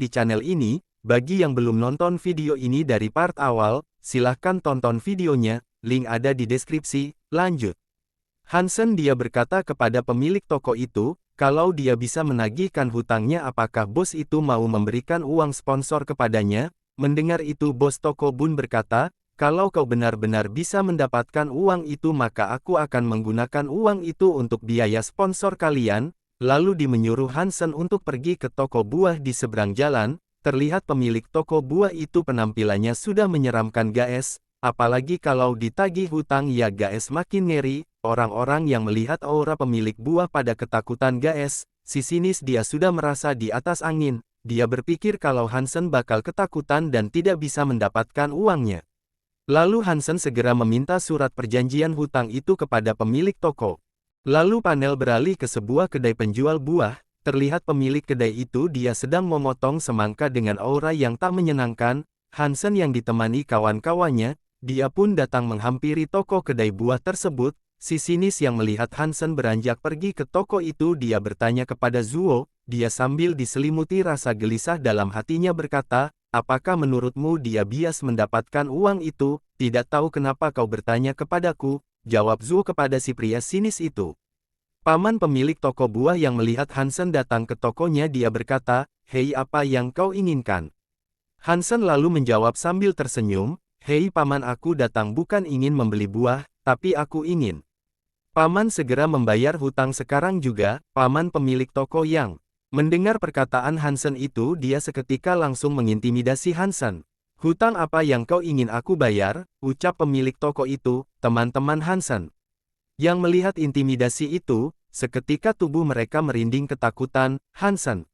di channel ini. Bagi yang belum nonton video ini dari part awal, silahkan tonton videonya, link ada di deskripsi. Lanjut. Hansen dia berkata kepada pemilik toko itu, kalau dia bisa menagihkan hutangnya apakah bos itu mau memberikan uang sponsor kepadanya. Mendengar itu bos toko Bun berkata, kalau kau benar-benar bisa mendapatkan uang itu maka aku akan menggunakan uang itu untuk biaya sponsor kalian. Lalu dia menyuruh Hansen untuk pergi ke toko buah di seberang jalan. Terlihat pemilik toko buah itu penampilannya sudah menyeramkan guys. Apalagi kalau ditagih hutang ya guys makin ngeri. Orang-orang yang melihat aura pemilik buah pada ketakutan guys. Si sinis dia sudah merasa di atas angin. Dia berpikir kalau Hansen bakal ketakutan dan tidak bisa mendapatkan uangnya. Lalu Hansen segera meminta surat perjanjian hutang itu kepada pemilik toko. Lalu panel beralih ke sebuah kedai penjual buah. Terlihat pemilik kedai itu dia sedang memotong semangka dengan aura yang tak menyenangkan. Hansen yang ditemani kawan-kawannya, dia pun datang menghampiri toko kedai buah tersebut. Si sinis yang melihat Hansen beranjak pergi ke toko itu dia bertanya kepada Zuo, dia sambil diselimuti rasa gelisah dalam hatinya berkata, apakah menurutmu dia bias mendapatkan uang itu? Tidak tahu kenapa kau bertanya kepadaku, jawab Zuo kepada si pria sinis itu. Paman pemilik toko buah yang melihat Hansen datang ke tokonya dia berkata, hei apa yang kau inginkan? Hansen lalu menjawab sambil tersenyum, hei paman aku datang bukan ingin membeli buah, tapi aku ingin. Paman segera membayar hutang sekarang juga, paman pemilik toko yang mendengar perkataan Hansen itu dia seketika langsung mengintimidasi Hansen. Hutang apa yang kau ingin aku bayar, ucap pemilik toko itu, teman-teman Hansen. Yang melihat intimidasi itu, seketika tubuh mereka merinding ketakutan, Hansen.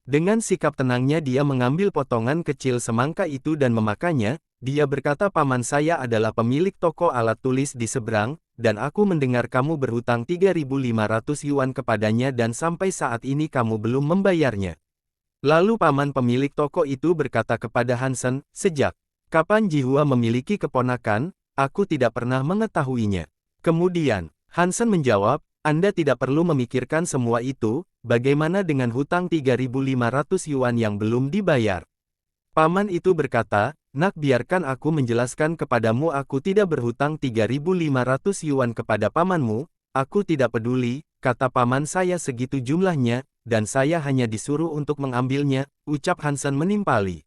Dengan sikap tenangnya dia mengambil potongan kecil semangka itu dan memakannya, dia berkata paman saya adalah pemilik toko alat tulis di seberang, dan aku mendengar kamu berhutang 3.500 yuan kepadanya dan sampai saat ini kamu belum membayarnya. Lalu paman pemilik toko itu berkata kepada Hansen, sejak kapan Jihua memiliki keponakan, aku tidak pernah mengetahuinya. Kemudian, Hansen menjawab, Anda tidak perlu memikirkan semua itu, bagaimana dengan hutang 3.500 yuan yang belum dibayar? Paman itu berkata, nak biarkan aku menjelaskan kepadamu aku tidak berhutang 3.500 yuan kepada pamanmu, aku tidak peduli, kata paman saya segitu jumlahnya, dan saya hanya disuruh untuk mengambilnya, ucap Hansen menimpali.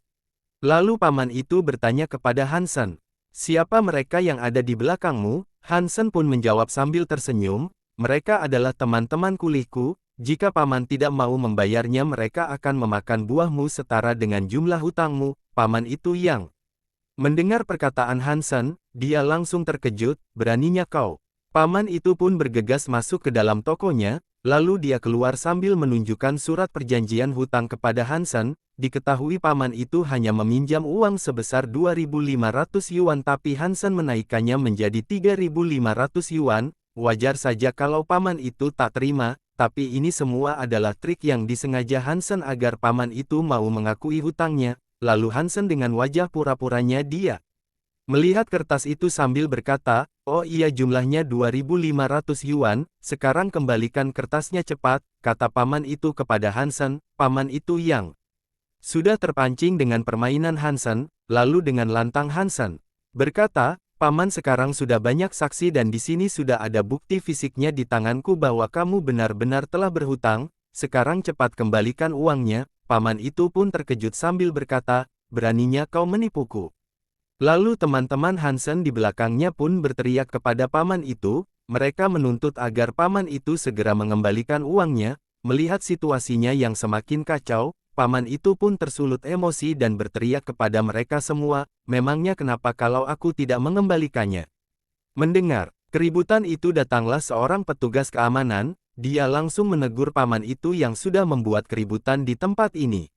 Lalu paman itu bertanya kepada Hansen, siapa mereka yang ada di belakangmu? Hansen pun menjawab sambil tersenyum, mereka adalah teman-teman kulihku, jika paman tidak mau membayarnya mereka akan memakan buahmu setara dengan jumlah hutangmu, paman itu yang mendengar perkataan Hansen, dia langsung terkejut, beraninya kau. Paman itu pun bergegas masuk ke dalam tokonya, lalu dia keluar sambil menunjukkan surat perjanjian hutang kepada Hansen, diketahui paman itu hanya meminjam uang sebesar 2.500 yuan tapi Hansen menaikkannya menjadi 3.500 yuan, wajar saja kalau paman itu tak terima, tapi ini semua adalah trik yang disengaja Hansen agar paman itu mau mengakui hutangnya, lalu Hansen dengan wajah pura-puranya dia melihat kertas itu sambil berkata, oh iya jumlahnya 2.500 yuan, sekarang kembalikan kertasnya cepat, kata paman itu kepada Hansen, paman itu yang sudah terpancing dengan permainan Hansen, lalu dengan lantang Hansen berkata, paman sekarang sudah banyak saksi dan di sini sudah ada bukti fisiknya di tanganku bahwa kamu benar-benar telah berhutang, sekarang cepat kembalikan uangnya, paman itu pun terkejut sambil berkata, beraninya kau menipuku. Lalu teman-teman Hansen di belakangnya pun berteriak kepada paman itu, mereka menuntut agar paman itu segera mengembalikan uangnya, melihat situasinya yang semakin kacau, paman itu pun tersulut emosi dan berteriak kepada mereka semua, memangnya kenapa kalau aku tidak mengembalikannya? Mendengar keributan itu datanglah seorang petugas keamanan, dia langsung menegur paman itu yang sudah membuat keributan di tempat ini.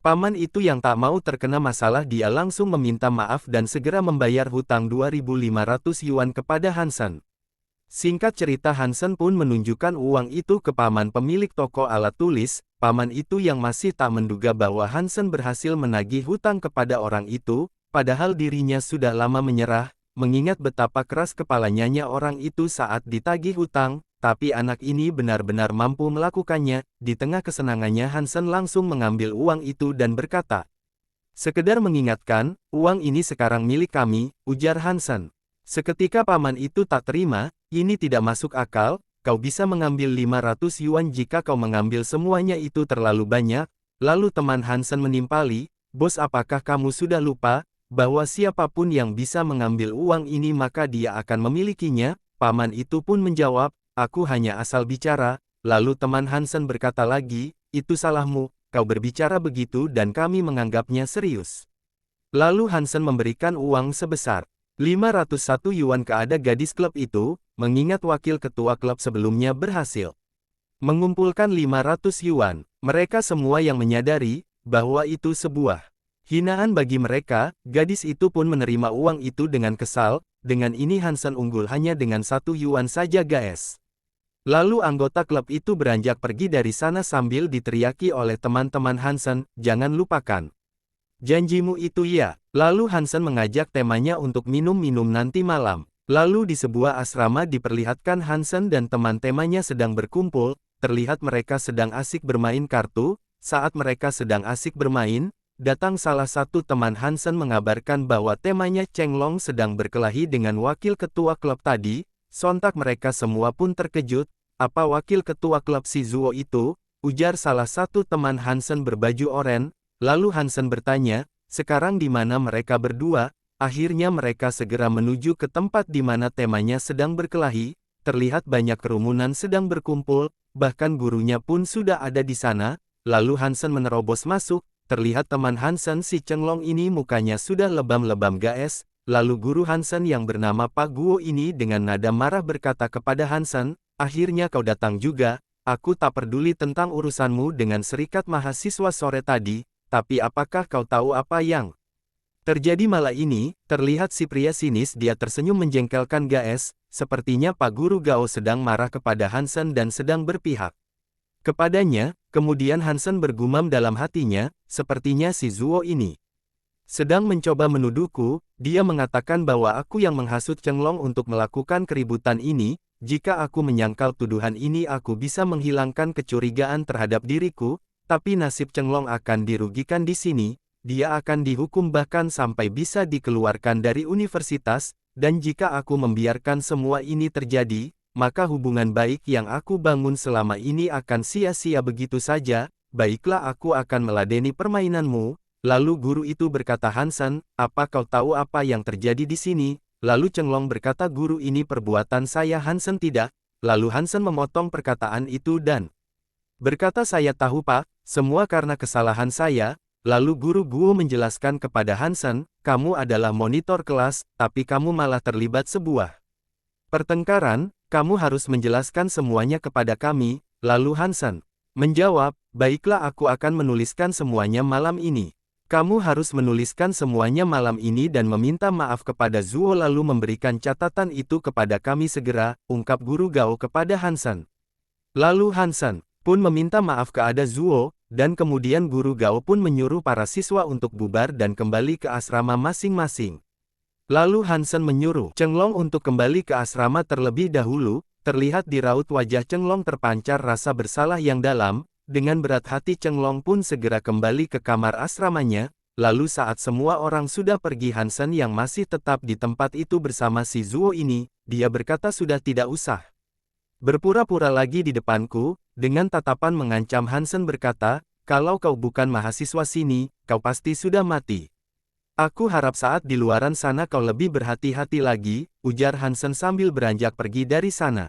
Paman itu yang tak mau terkena masalah dia langsung meminta maaf dan segera membayar hutang 2.500 yuan kepada Hansen. Singkat cerita Hansen pun menunjukkan uang itu ke paman pemilik toko alat tulis, paman itu yang masih tak menduga bahwa Hansen berhasil menagih hutang kepada orang itu, padahal dirinya sudah lama menyerah, mengingat betapa keras kepalanya orang itu saat ditagih hutang, tapi anak ini benar-benar mampu melakukannya." Di tengah kesenangannya Hansen langsung mengambil uang itu dan berkata, "Sekedar mengingatkan, uang ini sekarang milik kami," ujar Hansen. Seketika paman itu tak terima, "Ini tidak masuk akal, kau bisa mengambil 500 yuan jika kau mengambil semuanya itu terlalu banyak." Lalu teman Hansen menimpali, "Bos, apakah kamu sudah lupa, bahwa siapapun yang bisa mengambil uang ini maka dia akan memilikinya?" Paman itu pun menjawab, "Aku hanya asal bicara." Lalu teman Hansen berkata lagi, "Itu salahmu, kau berbicara begitu dan kami menganggapnya serius." Lalu Hansen memberikan uang sebesar 501 yuan kepada gadis klub itu, mengingat wakil ketua klub sebelumnya berhasil mengumpulkan 500 yuan. Mereka semua yang menyadari bahwa itu sebuah hinaan bagi mereka. Gadis itu pun menerima uang itu dengan kesal. Dengan ini Hansen unggul hanya dengan 1 yuan saja, guys. Lalu anggota klub itu beranjak pergi dari sana sambil diteriaki oleh teman-teman Hansen, "Jangan lupakan janjimu itu ya." Lalu Hansen mengajak temannya untuk minum-minum nanti malam. Lalu di sebuah asrama diperlihatkan Hansen dan teman-temannya sedang berkumpul. Terlihat mereka sedang asik bermain kartu. Saat mereka sedang asik bermain, datang salah satu teman Hansen mengabarkan bahwa temannya Cheng Long sedang berkelahi dengan wakil ketua klub tadi. Sontak mereka semua pun terkejut. "Apa wakil ketua klub si Zuo itu?" ujar salah satu teman Hansen berbaju oranye. Lalu Hansen bertanya, "Sekarang di mana mereka berdua?" Akhirnya mereka segera menuju ke tempat di mana temannya sedang berkelahi. Terlihat banyak kerumunan sedang berkumpul, bahkan gurunya pun sudah ada di sana. Lalu Hansen menerobos masuk. Terlihat teman Hansen si Cheng Long ini mukanya sudah lebam-lebam, guys. Lalu guru Hansen yang bernama Pak Guo ini dengan nada marah berkata kepada Hansen, "Akhirnya kau datang juga. Aku tak peduli tentang urusanmu dengan serikat mahasiswa sore tadi, tapi apakah kau tahu apa yang terjadi malam ini?" Terlihat si pria sinis dia tersenyum menjengkelkan, guys. Sepertinya Pak Guru Gao sedang marah kepada Hansen dan sedang berpihak kepadanya. Kemudian Hansen bergumam dalam hatinya, "Sepertinya si Zuo ini sedang mencoba menuduhku." Dia mengatakan bahwa aku yang menghasut Cheng Long untuk melakukan keributan ini. Jika aku menyangkal tuduhan ini aku bisa menghilangkan kecurigaan terhadap diriku, tapi nasib Cheng Long akan dirugikan di sini. Dia akan dihukum bahkan sampai bisa dikeluarkan dari universitas, dan jika aku membiarkan semua ini terjadi, maka hubungan baik yang aku bangun selama ini akan sia-sia begitu saja. Baiklah, aku akan meladeni permainanmu. Lalu guru itu berkata, "Hansen, apa kau tahu apa yang terjadi di sini?" Lalu Cheng Long berkata, "Guru, ini perbuatan saya." Hansen tidak. Lalu Hansen memotong perkataan itu dan berkata, "Saya tahu, Pak, semua karena kesalahan saya." Lalu guru Guo menjelaskan kepada Hansen, "Kamu adalah monitor kelas, tapi kamu malah terlibat sebuah pertengkaran. Kamu harus menjelaskan semuanya kepada kami." Lalu Hansen menjawab, "Baiklah, aku akan menuliskan semuanya malam ini." "Kamu harus menuliskan semuanya malam ini dan meminta maaf kepada Zuo lalu memberikan catatan itu kepada kami segera," ungkap guru Gao kepada Hansen. Lalu Hansen pun meminta maaf kepada Zuo, dan kemudian guru Gao pun menyuruh para siswa untuk bubar dan kembali ke asrama masing-masing. Lalu Hansen menyuruh Cheng Long untuk kembali ke asrama terlebih dahulu. Terlihat di raut wajah Cheng Long terpancar rasa bersalah yang dalam. Dengan berat hati Cheng Long pun segera kembali ke kamar asramanya. Lalu saat semua orang sudah pergi, Hansen yang masih tetap di tempat itu bersama si Zuo ini, dia berkata, "Sudah tidak usah berpura-pura lagi di depanku." Dengan tatapan mengancam Hansen berkata, "Kalau kau bukan mahasiswa sini, kau pasti sudah mati. Aku harap saat di luaran sana kau lebih berhati-hati lagi," ujar Hansen sambil beranjak pergi dari sana.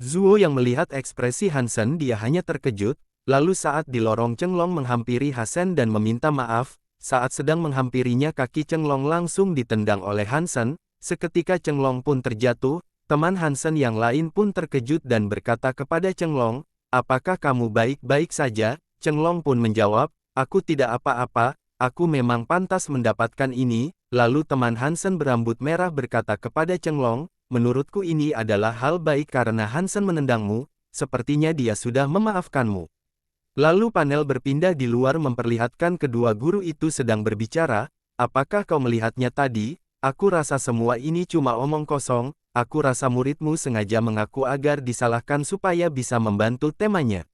Zuo yang melihat ekspresi Hansen dia hanya terkejut. Lalu saat di lorong Cheng Long menghampiri Hansen dan meminta maaf. Saat sedang menghampirinya kaki Cheng Long langsung ditendang oleh Hansen. Seketika Cheng Long pun terjatuh. Teman Hansen yang lain pun terkejut dan berkata kepada Cheng Long, "Apakah kamu baik-baik saja?" Cheng Long pun menjawab, "Aku tidak apa-apa. Aku memang pantas mendapatkan ini." Lalu teman Hansen berambut merah berkata kepada Cheng Long, "Menurutku ini adalah hal baik karena Hansen menendangmu, sepertinya dia sudah memaafkanmu." Lalu panel berpindah di luar memperlihatkan kedua guru itu sedang berbicara. "Apakah kau melihatnya tadi?" aku rasa semua ini cuma omong kosong, aku rasa muridmu sengaja mengaku agar disalahkan supaya bisa membantu temanya.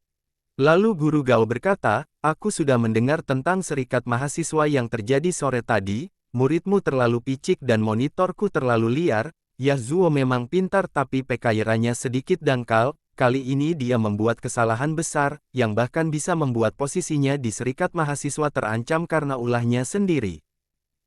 Lalu Guru Gao berkata, aku sudah mendengar tentang serikat mahasiswa yang terjadi sore tadi, muridmu terlalu picik dan monitorku terlalu liar, Yasuo memang pintar tapi pekayarannya sedikit dangkal, kali ini dia membuat kesalahan besar, yang bahkan bisa membuat posisinya di serikat mahasiswa terancam karena ulahnya sendiri.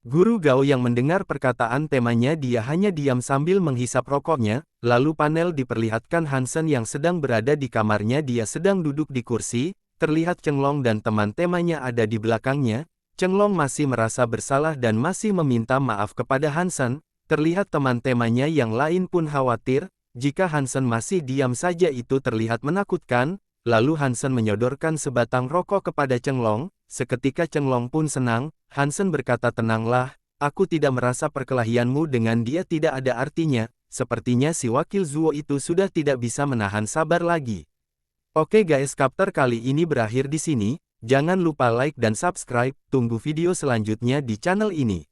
Guru Gao yang mendengar perkataan temanya dia hanya diam sambil menghisap rokoknya, lalu panel diperlihatkan Hansen yang sedang berada di kamarnya dia sedang duduk di kursi, terlihat Chenglong dan teman temanya ada di belakangnya, Chenglong masih merasa bersalah dan masih meminta maaf kepada Hansen, terlihat teman temanya yang lain pun khawatir, jika Hansen masih diam saja itu terlihat menakutkan, lalu Hansen menyodorkan sebatang rokok kepada Chenglong, seketika Chenglong pun senang, Hansen berkata tenanglah, aku tidak merasa perkelahianmu dengan dia tidak ada artinya, sepertinya si wakil Zuo itu sudah tidak bisa menahan sabar lagi. Oke guys, chapter kali ini berakhir di sini, jangan lupa like dan subscribe, tunggu video selanjutnya di channel ini.